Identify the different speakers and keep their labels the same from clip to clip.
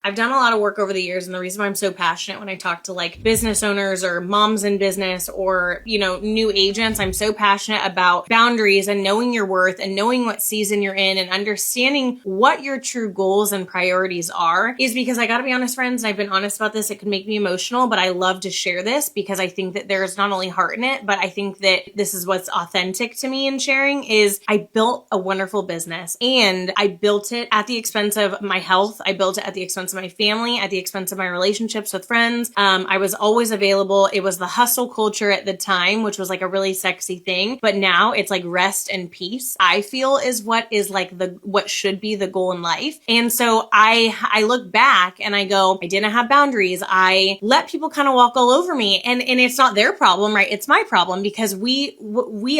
Speaker 1: I've done a lot of work over the years, and the reason why I'm so passionate when I talk to like business owners or moms in business or, new agents, I'm so passionate about boundaries and knowing your worth and knowing what season you're in and understanding what your true goals and priorities are, is because I gotta be honest, friends, and I've been honest about this, it could make me emotional, but I love to share this because I think that there's not only heart in it, but I think that this is what's authentic to me in sharing is I built a wonderful business, and I built it at the expense of my health. I built it at the expense of my family, at the expense of my relationships with friends. I was always available. It was the hustle culture at the time, which was like a really sexy thing. But now it's like rest and peace, I feel, is what is like what should be the goal in life. And so I look back and I go, I didn't have boundaries. I let people kind of walk all over me, and it's not their problem, right? It's my problem, because we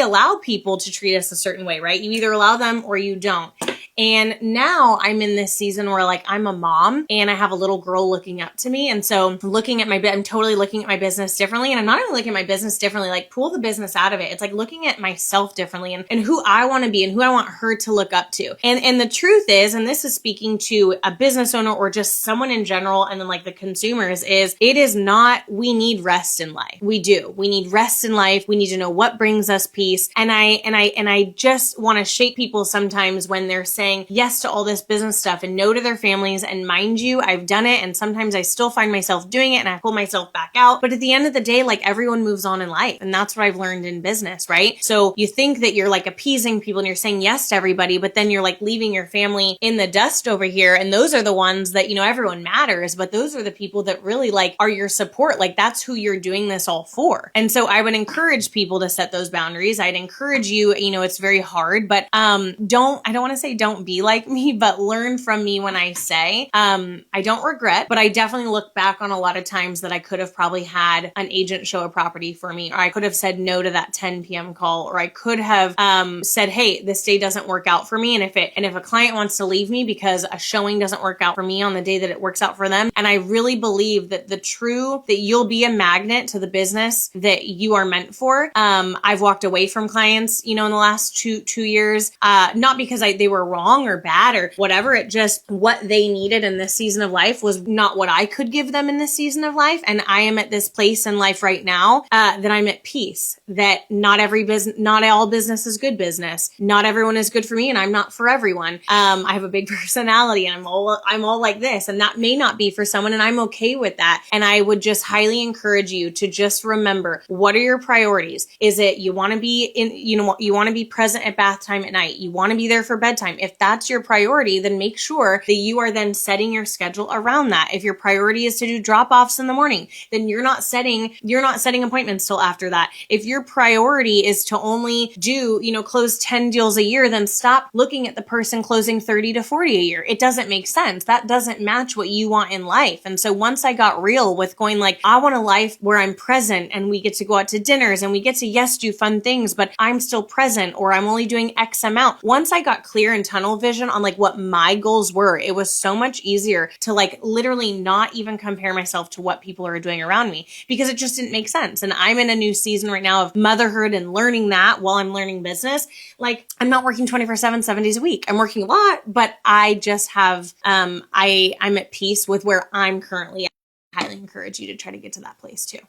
Speaker 1: allow people to treat us a certain way, right? You either allow them or you don't. And now I'm in this season where like I'm a mom and I have a little girl looking up to me. And so I'm totally looking at my business differently. And I'm not even looking at my business differently, like pull the business out of it. It's like looking at myself differently and who I want to be and who I want her to look up to. And the truth is, and this is speaking to a business owner or just someone in general, and then like the consumers, is it is not, we need rest in life. We do. We need rest in life. We need to know what brings us peace. And I just want to shake people sometimes when they're saying yes to all this business stuff and no to their families. And mind you, I've done it, and sometimes I still find myself doing it and I pull myself back out. But at the end of the day, like everyone moves on in life. And that's what I've learned in business, right? So you think that you're like appeasing people and you're saying yes to everybody, but then you're like leaving your family in the dust over here. And those are the ones that, everyone matters, but those are the people that really like are your support. Like that's who you're doing this all for. And so I would encourage people to set those boundaries. I'd encourage you, it's very hard, but I don't want to say don't be like me, but learn from me when I say, I don't regret, but I definitely look back on a lot of times that I could have probably had an agent show a property for me, or I could have said no to that 10 p.m. call, or I could have said, hey, this day doesn't work out for me. And if a client wants to leave me because a showing doesn't work out for me on the day that it works out for them. And I really believe that that you'll be a magnet to the business that you are meant for. I've walked away from clients, in the last two years, not because they were wrong or bad or whatever. It just, what they needed in this season of life was not what I could give them in this season of life. And I am at this place in life right now, that I'm at peace, that not all business is good business. Not everyone is good for me, and I'm not for everyone. I have a big personality and I'm all like this, and that may not be for someone, and I'm okay with that. And I would just highly encourage you to just remember, what are your priorities? Is it you want to be you want to be present at bath time at night? You want to be there for bedtime? If that's your priority, then make sure that you are then setting your schedule around that. If your priority is to do drop-offs in the morning, then you're not setting appointments till after that. If your priority is to only do, close 10 deals a year, then stop looking at the person closing 30 to 40 a year. It doesn't make sense. That doesn't match what you want in life. And so once I got real with going like, I want a life where I'm present and we get to go out to dinners and we get to, yes, do fun things, but I'm still present, or I'm only doing X amount. Once I got clear and tunnel vision on like what my goals were, it was so much easier to like literally not even compare myself to what people are doing around me, because it just didn't make sense. And I'm in a new season right now of motherhood and learning that while I'm learning business. Like I'm not working 24/7, 7 days a week. I'm working a lot, but I just have, I'm at peace with where I'm currently at. I highly encourage you to try to get to that place too.